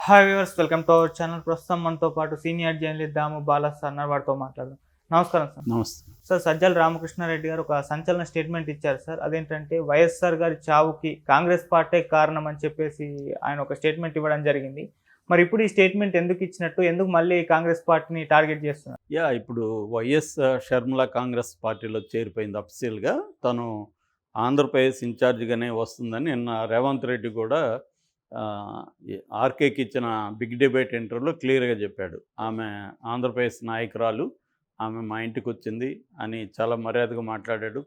Hi viewers, welcome to our channel. ప్రస్తుతం మనతో పాటు సీనియర్ జర్నలిస్ట్ దాము బాలా సార్ అన్నారు. వారితో మాట్లాడదాం. నమస్కారం సార్. నమస్తే. సార్, సజ్జల రామకృష్ణారెడ్డి గారు ఒక సంచలన స్టేట్మెంట్ ఇచ్చారు సార్. అదేంటంటే వైఎస్ఆర్ గారి చావుకి కాంగ్రెస్ పార్టీ కారణం అని చెప్పేసి ఆయన ఒక స్టేట్మెంట్ ఇవ్వడం జరిగింది. మరి ఇప్పుడు ఈ స్టేట్మెంట్ ఎందుకు ఇచ్చినట్టు, ఎందుకు మళ్ళీ కాంగ్రెస్ పార్టీని టార్గెట్ చేస్తున్నారు? ఇప్పుడు వైఎస్ షర్మిల కాంగ్రెస్ పార్టీలో చేరిపోయింది అఫీషియల్గా. తను ఆంధ్రప్రదేశ్ ఇన్ఛార్జిగానే వస్తుందని నిన్న రేవంత్ రెడ్డి కూడా ఆర్కేకి ఇచ్చిన బిగ్ డిబేట్ ఇంటర్వ్యూలో క్లియర్గా చెప్పాడు. ఆమె ఆంధ్రప్రదేశ్ నాయకురాలు, ఆమె మా ఇంటికి వచ్చింది అని చాలా మర్యాదగా మాట్లాడాడు.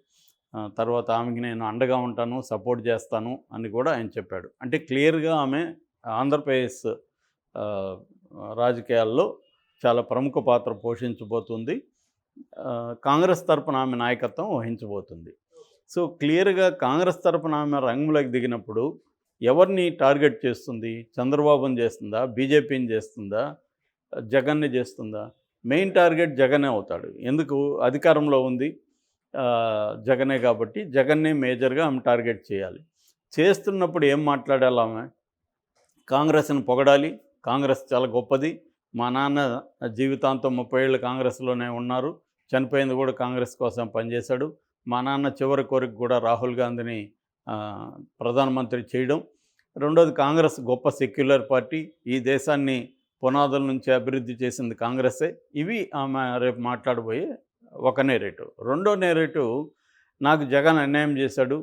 తర్వాత ఆమెకి నేను అండగా ఉంటాను, సపోర్ట్ చేస్తాను అని కూడా ఆయన చెప్పాడు. అంటే క్లియర్గా ఆమె ఆంధ్రప్రదేశ్ రాజకీయాల్లో చాలా ప్రముఖ పాత్ర పోషించబోతుంది. కాంగ్రెస్ తరపున ఆమె నాయకత్వం వహించబోతుంది. సో క్లియర్గా కాంగ్రెస్ తరపున ఆమె రంగంలోకి దిగినప్పుడు ఎవరిని టార్గెట్ చేస్తుంది? చంద్రబాబుని చేస్తుందా, బీజేపీని చేస్తుందా, జగన్ని చేస్తుందా? మెయిన్ టార్గెట్ జగనే అవుతాడు. ఎందుకు? అధికారంలో ఉంది జగనే కాబట్టి జగన్నే మేజర్గా ఆమె టార్గెట్ చేయాలి. చేస్తున్నప్పుడు ఏం మాట్లాడాలి? ఆమె కాంగ్రెస్ని పొగడాలి. కాంగ్రెస్ చాలా గొప్పది, మా నాన్న జీవితాంతం 30 ఏళ్ళు కాంగ్రెస్లోనే ఉన్నారు, చనిపోయింది కూడా కాంగ్రెస్ కోసం పనిచేశాడు, మా నాన్న చివరి కోరిక కూడా రాహుల్ గాంధీని ప్రధానమంత్రి చేయడం. రెండోది, కాంగ్రెస్ గొప్ప సెక్యులర్ పార్టీ, ఈ దేశాన్ని పునాదుల నుంచి అభివృద్ధి చేసింది కాంగ్రెస్సే. ఇవి ఆమె రేపు మాట్లాడబోయే ఒక నేరేటివ్. రెండో నేరేటివ్, నాకు జగన్ అన్యాయం చేశాడు,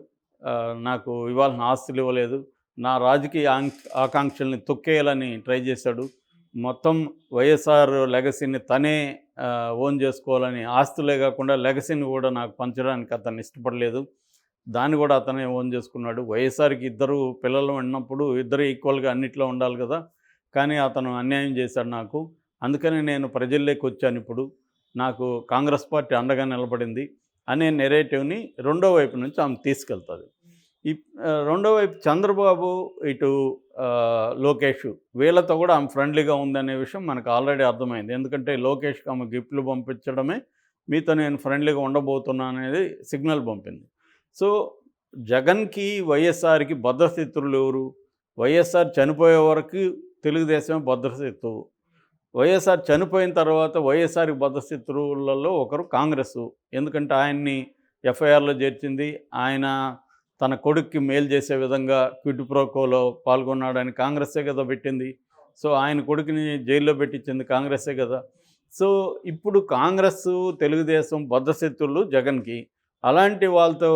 నాకు ఇవ్వాల్సిన ఆస్తులు ఇవ్వలేదు, నా రాజకీయ ఆకాంక్షల్ని తొక్కేయాలని ట్రై చేశాడు, మొత్తం వైఎస్ఆర్ లెగసీని తనే ఓన్ చేసుకోవాలని, ఆస్తులే కాకుండా లెగసీని కూడా నాకు పంచడానికి అతను ఇష్టపడలేదు, దాన్ని కూడా అతనే ఓన్ చేసుకున్నాడు. వైఎస్ఆర్కి ఇద్దరు పిల్లలు ఉన్నప్పుడు ఇద్దరు ఈక్వల్గా అన్నిట్లో ఉండాలి కదా, కానీ అతను అన్యాయం చేశాడు నాకు, అందుకని నేను ప్రజల్లోకి వచ్చాను, ఇప్పుడు నాకు కాంగ్రెస్ పార్టీ అండగా నిలబడింది అనే నెరేటివ్ని రెండో వైపు నుంచి ఆమె తీసుకెళ్తుంది. ఈ రెండో వైపు చంద్రబాబు, ఇటు లోకేష్, వీళ్ళతో కూడా ఆమె ఫ్రెండ్లీగా ఉందనే విషయం మనకు ఆల్రెడీ అర్థమైంది. ఎందుకంటే లోకేష్కి ఆమె గిఫ్ట్లు పంపించడమే మీతో నేను ఫ్రెండ్లీగా ఉండబోతున్నా అనేది సిగ్నల్ పంపింది. సో జగన్కి వైఎస్ఆర్కి భద్రశత్రులు ఎవరు? వైఎస్ఆర్ చనిపోయే వరకు తెలుగుదేశమే భద్రశత్రువు, వైఎస్ఆర్ చనిపోయిన తర్వాత వైఎస్ఆర్కి భద్రశత్రువులలో ఒకరు కాంగ్రెస్. ఎందుకంటే ఆయన్ని ఎఫ్ఐఆర్లో చేర్చింది, ఆయన తన కొడుక్కి మేలు చేసే విధంగా క్విడ్ ప్రోకోలో పాల్గొన్నాడని కాంగ్రెస్సే కదా పెట్టింది. సో ఆయన కొడుకుని జైల్లో పెట్టించింది కాంగ్రెస్సే కదా. సో ఇప్పుడు కాంగ్రెస్, తెలుగుదేశం భద్రశత్రువులు జగన్కి. అలాంటి వాళ్ళతో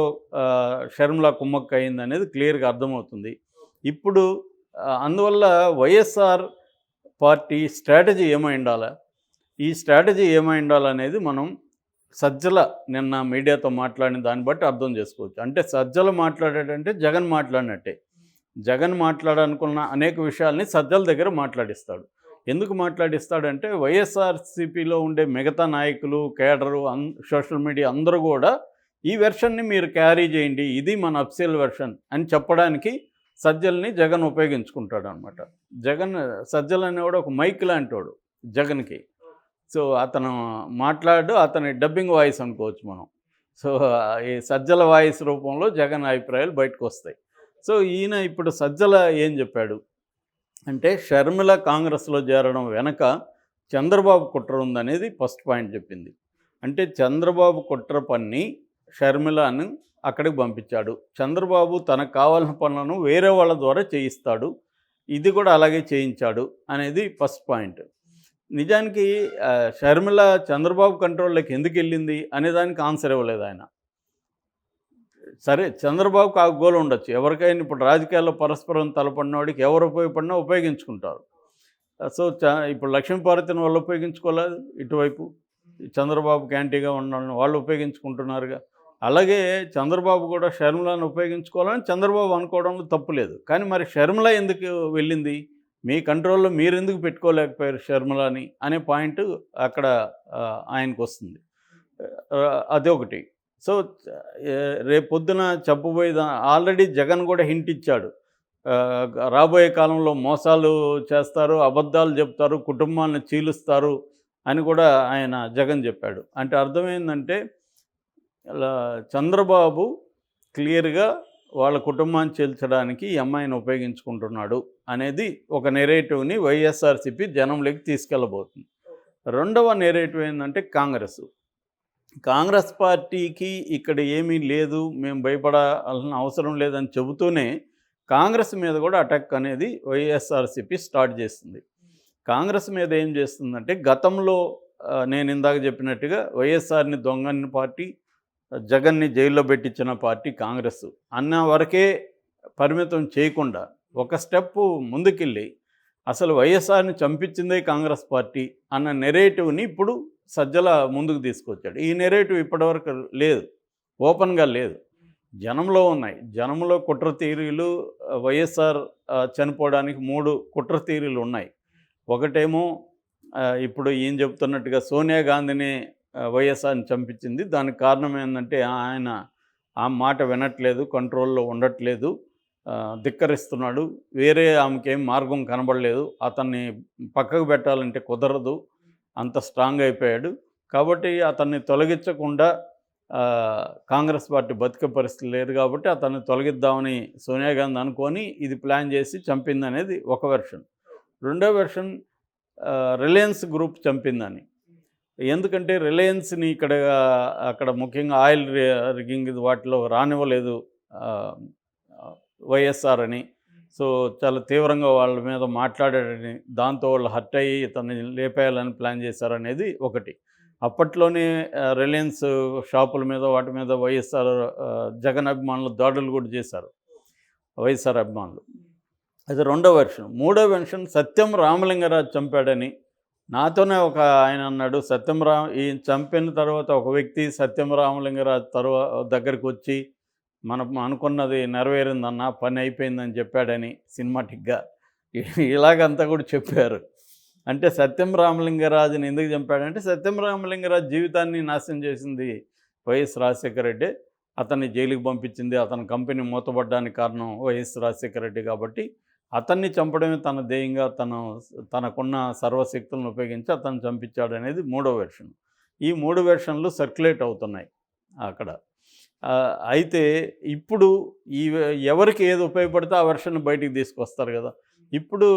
షర్మిల కుమ్మక్క అయింది అనేది క్లియర్గా అర్థమవుతుంది. ఇప్పుడు అందువల్ల వైఎస్ఆర్ పార్టీ స్ట్రాటజీ ఏమై ఉండాలా, ఈ స్ట్రాటజీ ఏమై ఉండాలనేది మనం సజ్జల నిన్న మీడియాతో మాట్లాడిన దాన్ని బట్టి అర్థం చేసుకోవచ్చు. అంటే సజ్జల మాట్లాడాడంటే జగన్ మాట్లాడినట్టే. జగన్ మాట్లాడాలనుకున్న అనేక విషయాల్ని సజ్జల దగ్గర మాట్లాడిస్తాడు. ఎందుకు మాట్లాడిస్తాడంటే వైఎస్ఆర్సీపీలో ఉండే మిగతా నాయకులు, కేడరు, సోషల్ మీడియా అందరూ కూడా ఈ వెర్షన్ని మీరు క్యారీ చేయండి, ఇది మన అఫీషియల్ వెర్షన్ అని చెప్పడానికి సజ్జల్ని జగన్ ఉపయోగించుకుంటాడు అనమాట. సజ్జల్ అనేవాడు ఒక మైక్ లాంటివాడు జగన్కి. సో అతను అతని డబ్బింగ్ వాయిస్ అనుకోవచ్చు మనం. సో ఈ సజ్జల వాయిస్ రూపంలో జగన్ అభిప్రాయాలు బయటకు వస్తాయి. సో ఈయన ఇప్పుడు సజ్జల ఏం చెప్పాడు అంటే, షర్మిల కాంగ్రెస్లో చేరడం వెనక చంద్రబాబు కుట్ర ఉందనేది ఫస్ట్ పాయింట్ చెప్పింది. అంటే చంద్రబాబు కుట్ర పన్ని షర్మిలను అక్కడికి పంపించాడు. చంద్రబాబు తనకు కావాల్సిన పనులను వేరే వాళ్ళ ద్వారా చేయిస్తాడు, ఇది కూడా అలాగే చేయించాడు అనేది ఫస్ట్ పాయింట్. నిజానికి షర్మిల చంద్రబాబు కంట్రోల్లోకి ఎందుకు వెళ్ళింది అనేదానికి ఆన్సర్ ఇవ్వలేదు ఆయన. సరే, చంద్రబాబుకు ఆ గోల్ ఉండొచ్చు, ఎవరికైనా ఇప్పుడు రాజకీయాల్లో పరస్పరం తలపడినవాడికి ఎవరు ఉపయోగపడినా ఉపయోగించుకుంటారు. సో ఇప్పుడు లక్ష్మీపార్వతిని వాళ్ళు ఉపయోగించుకోలేదు, ఇటువైపు చంద్రబాబుకి యాంటీగా ఉండాలని వాళ్ళు ఉపయోగించుకుంటున్నారుగా. అలాగే చంద్రబాబు కూడా షర్మిలను ఉపయోగించుకోవాలని చంద్రబాబు అనుకోవడంలో తప్పు లేదు. కానీ మరి షర్మిల ఎందుకు వెళ్ళింది? మీ కంట్రోల్లో మీరు ఎందుకు పెట్టుకోలేకపోయారు షర్మిలని అనే పాయింట్ అక్కడ ఆయనకు వస్తుంది. అదొకటి. సో రేపు పొద్దున చెప్పబోయేది ఆల్రెడీ జగన్ కూడా హింట్ ఇచ్చాడు, రాబోయే కాలంలో మోసాలు చేస్తారు, అబద్ధాలు చెప్తారు, కుటుంబాలను చీలుస్తారు అని కూడా ఆయన జగన్ చెప్పాడు. అంటే అర్థమైందంటే చంద్రబాబు క్లియర్గా వాళ్ళ కుటుంబాన్ని చేల్చడానికి ఈ అమ్మాయిని ఉపయోగించుకుంటున్నాడు అనేది ఒక నెరేటివ్ని వైఎస్ఆర్సీపీ జనంలోకి తీసుకెళ్ళబోతుంది. రెండవ నెరేటివ్ ఏంటంటే కాంగ్రెస్ పార్టీకి ఇక్కడ ఏమీ లేదు, మేము భయపడాల్సిన అవసరం లేదని చెబుతూనే కాంగ్రెస్ మీద కూడా అటాక్ అనేది వైఎస్ఆర్సీపీ స్టార్ట్ చేస్తుంది. కాంగ్రెస్ మీద ఏం చేస్తుందంటే గతంలో నేను ఇందాక చెప్పినట్టుగా వైఎస్ఆర్ని దొంగని పార్టీ, జగన్ని జైల్లో పెట్టించిన పార్టీ కాంగ్రెస్ అన్న వరకే పరిమితం చేయకుండా ఒక స్టెప్ ముందుకెళ్ళి అసలు వైఎస్ఆర్ని చంపించిందే కాంగ్రెస్ పార్టీ అన్న నెరేటివ్ని ఇప్పుడు సజ్జల ముందుకు తీసుకొచ్చాడు. ఈ నెరేటివ్ ఇప్పటివరకు లేదు, ఓపెన్గా లేదు, జనంలో ఉన్నాయి. జనంలో కుట్ర థియరీలు, వైఎస్ఆర్ చనిపోవడానికి 3 కుట్ర థియరీలు ఉన్నాయి. ఒకటేమో ఇప్పుడు ఈయన చెప్తున్నట్టుగా సోనియా గాంధీని వైఎస్ఆర్ని చంపించింది, దానికి కారణం ఏంటంటే ఆయన ఆ మాట వినట్లేదు, కంట్రోల్లో ఉండట్లేదు, ధిక్కరిస్తున్నాడు, వేరే ఆమెకేం మార్గం కనబడలేదు, అతన్ని పక్కకు పెట్టాలంటే కుదరదు, అంత స్ట్రాంగ్ అయిపోయాడు, కాబట్టి అతన్ని తొలగించకుండా కాంగ్రెస్ పార్టీ బతికే పరిస్థితి లేదు కాబట్టి అతన్ని తొలగిద్దామని సోనియా గాంధీ అనుకొని ఇది ప్లాన్ చేసి చంపింది అనేది ఒక వెర్షన్. రెండో వెర్షన్ రిలయన్స్ గ్రూప్ చంపిందని. ఎందుకంటే రిలయన్స్ని అక్కడ ముఖ్యంగా ఆయిల్ రిగ్గింగ్ వాటిలో రానివ్వలేదు వైఎస్ఆర్ అని, సో చాలా తీవ్రంగా వాళ్ళ మీద మాట్లాడాడని, దాంతో వాళ్ళు హర్ట్ అయ్యి ఇతన్ని లేపేయాలని ప్లాన్ చేశారనేది ఒకటి. అప్పట్లోనే రిలయన్స్ షాపుల మీద వాటి మీద వైఎస్ఆర్ జగన్ అభిమానులు దాడులు కూడా చేశారు వైఎస్ఆర్ అభిమానులు. అది రెండో వెర్షన్. మూడో వెర్షన్ సత్యం రామలింగరాజు చంపాడని. నాతోనే ఒక ఆయన అన్నాడు, ఈ చంపిన తర్వాత ఒక వ్యక్తి సత్యం రామలింగరాజు దగ్గరికి వచ్చి మనం అనుకున్నది నెరవేరిందన్న, పని అయిపోయిందని చెప్పాడని సినిమాటిక్గా ఇలాగంతా కూడా చెప్పారు. అంటే సత్యం రామలింగరాజుని ఎందుకు చంపాడంటే సత్యం రామలింగరాజు జీవితాన్ని నాశనం చేసింది వైఎస్ రాజశేఖర రెడ్డి, అతన్ని జైలుకి పంపించింది, అతని కంపెనీ మూతపడ్డానికి కారణం వైఎస్ రాజశేఖర రెడ్డి, కాబట్టి అతన్ని చంపడమే తన ధ్యేయంగా తనకున్న సర్వశక్తులను ఉపయోగించి అతన్ని చంపించాడనేది మూడో వెర్షన్. ఈ 3 వెర్షన్లు సర్క్యులేట్ అవుతున్నాయి అక్కడ. అయితే ఇప్పుడు ఎవరికి ఏది ఉపయోగపడితే ఆ వెర్షన్ బయటికి తీసుకొస్తారు కదా. ఇప్పుడు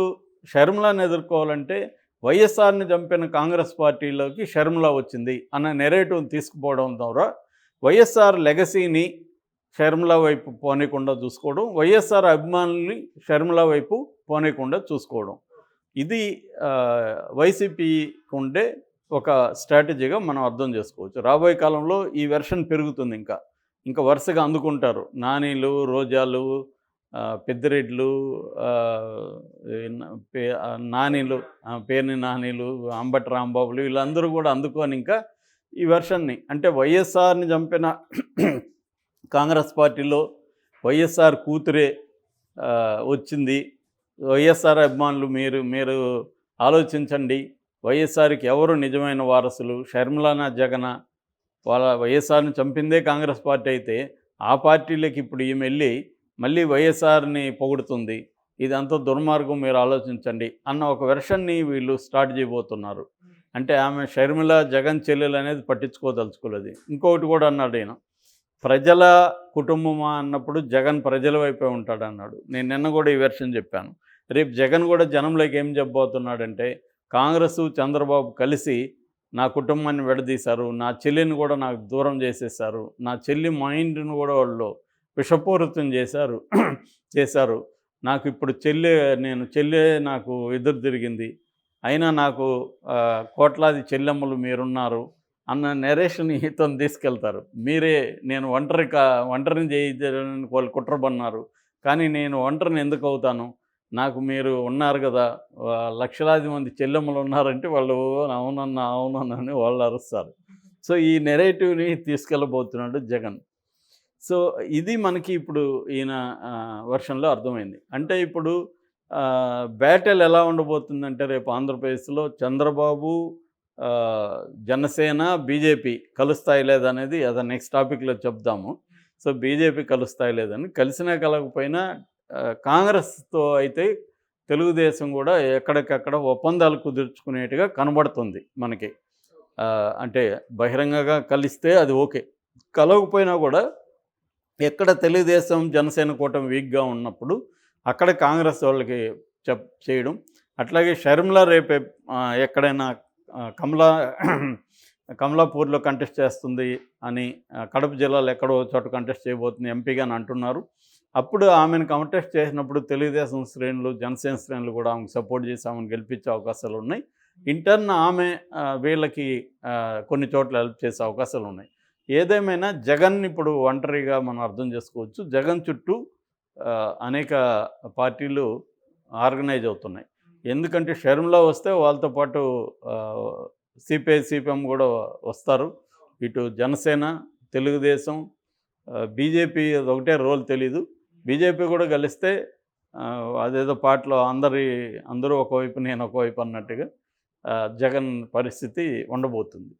షర్మిలాని ఎదుర్కోవాలంటే వైఎస్ఆర్ని చంపిన కాంగ్రెస్ పార్టీలోకి షర్మిల వచ్చింది అన్న నెరేటివ్ని తీసుకుపోవడం ద్వారా వైఎస్ఆర్ లెగసీని షర్మిల వైపు పోనీకుండా చూసుకోవడం, వైఎస్ఆర్ అభిమానుల్ని షర్మిల వైపు పోనీకుండా చూసుకోవడం, ఇది వైసీపీకి ఉండే ఒక స్ట్రాటజీగా మనం అర్థం చేసుకోవచ్చు. రాబోయే కాలంలో ఈ వెర్షన్ పెరుగుతుంది, ఇంకా వరుసగా అందుకుంటారు. నానీలు, రోజాలు, పెద్దిరెడ్లు, నానీలు, పేర్ని నానీలు, అంబటి రాంబాబులు, వీళ్ళందరూ కూడా అందుకొని ఇంకా ఈ వెర్షన్ని, అంటే వైఎస్ఆర్ని చంపిన కాంగ్రెస్ పార్టీలో వైఎస్ఆర్ కూతురే వచ్చింది, వైఎస్ఆర్ అభిమానులు మీరు ఆలోచించండి, వైఎస్ఆర్కి ఎవరు నిజమైన వారసులు, షర్మిలానా జగనా, వాళ్ళ వైఎస్ఆర్ని చంపిందే కాంగ్రెస్ పార్టీ అయితే ఆ పార్టీలోకి ఇప్పుడు ఈమె వెళ్ళి మళ్ళీ వైఎస్ఆర్ని పొగుడుతుంది, ఇదంతా దుర్మార్గం, మీరు ఆలోచించండి అన్న ఒక వెర్షన్ని వీళ్ళు స్టార్ట్ చేయబోతున్నారు. అంటే ఆమె షర్మిల జగన్ చెల్లెలు అనేది పట్టించుకోదలుచుకోలేదు. ఇంకొకటి కూడా అన్నాడు ఆయన, ప్రజల కుటుంబమా అన్నప్పుడు జగన్ ప్రజల వైపే ఉంటాడు అన్నాడు. నేను నిన్న కూడా ఈ వెర్షన్ చెప్పాను. రేపు జగన్ కూడా జనంలోకి ఏం చెప్పబోతున్నాడంటే కాంగ్రెస్ చంద్రబాబు కలిసి నా కుటుంబాన్ని విడదీశారు, నా చెల్లిని కూడా నాకు దూరం చేసేసారు, నా చెల్లి మైండ్ని కూడా వాళ్ళు విషపూరితం చేశారు, నాకు ఇప్పుడు చెల్లె నాకు ఎదురు తిరిగింది, అయినా నాకు కోట్లాది చెల్లెమ్మలు మీరున్నారు అన్న నెరేషన్ ఇతను తీసుకెళ్తారు. నేను ఒంటరిని చేయడానికి వాళ్ళు కుట్రబన్నారు, కానీ నేను ఒంటరిని ఎందుకు అవుతాను, నాకు మీరు ఉన్నారు కదా, లక్షలాది మంది చెల్లెమ్మలు ఉన్నారంటే వాళ్ళు అవునని వాళ్ళు అరుస్తారు. సో ఈ నెరేటివ్ని తీసుకెళ్ళబోతున్నాడు జగన్. సో ఇది మనకి ఇప్పుడు ఈయన వర్షన్లో అర్థమైంది. అంటే ఇప్పుడు బ్యాటిల్ ఎలా ఉండబోతుందంటే రేపు ఆంధ్రప్రదేశ్లో చంద్రబాబు, జనసేన, బీజేపీ కలుస్తాయి లేదనేది అది నెక్స్ట్ టాపిక్లో చెప్దాము. సో బీజేపీ కలుస్తాయి లేదని, కలిసినా కలగకపోయినా కాంగ్రెస్తో అయితే తెలుగుదేశం కూడా ఎక్కడికక్కడ ఒప్పందాలు కుదుర్చుకునేట్టుగా కనబడుతుంది మనకి. అంటే బహిరంగంగా కలిస్తే అది ఓకే, కలవకపోయినా కూడా ఎక్కడ తెలుగుదేశం జనసేన కూటమి వీక్గా ఉన్నప్పుడు అక్కడ కాంగ్రెస్ వాళ్ళకి చేయడం. అట్లాగే షర్మిల రేపే ఎక్కడైనా కమలా కమలాపూర్లో కంటెస్ట్ చేస్తుంది అని, కడప జిల్లాలో ఎక్కడో చోట కంటెస్ట్ చేయబోతుంది ఎంపీగా అని అంటున్నారు. అప్పుడు ఆమెను కంటెస్ట్ చేసినప్పుడు తెలుగుదేశం శ్రేణులు, జనసేన శ్రేణులు కూడా ఆమెకు సపోర్ట్ చేసి ఆమెను గెలిపించే అవకాశాలు ఉన్నాయి. ఇంటర్న్ ఆమె వీళ్ళకి కొన్ని చోట్ల హెల్ప్ చేసే అవకాశాలు ఉన్నాయి. ఏదేమైనా జగన్ ఇప్పుడు ఒంటరిగా మనం అర్థం చేసుకోవచ్చు. జగన్ చుట్టూ అనేక పార్టీలు ఆర్గనైజ్ అవుతున్నాయి. ఎందుకంటే షర్మిల వస్తే వాళ్ళతో పాటు సిపిఐ, సిపిఎం కూడా వస్తారు. ఇటు జనసేన, తెలుగుదేశం, బీజేపీ ఒకటే రోల్ తెలీదు. బీజేపీ కూడా కలిస్తే అదేదో పాటలో అందరూ ఒకవైపు నేను ఒకవైపు అన్నట్టుగా జగన్ పరిస్థితి ఉండబోతుంది.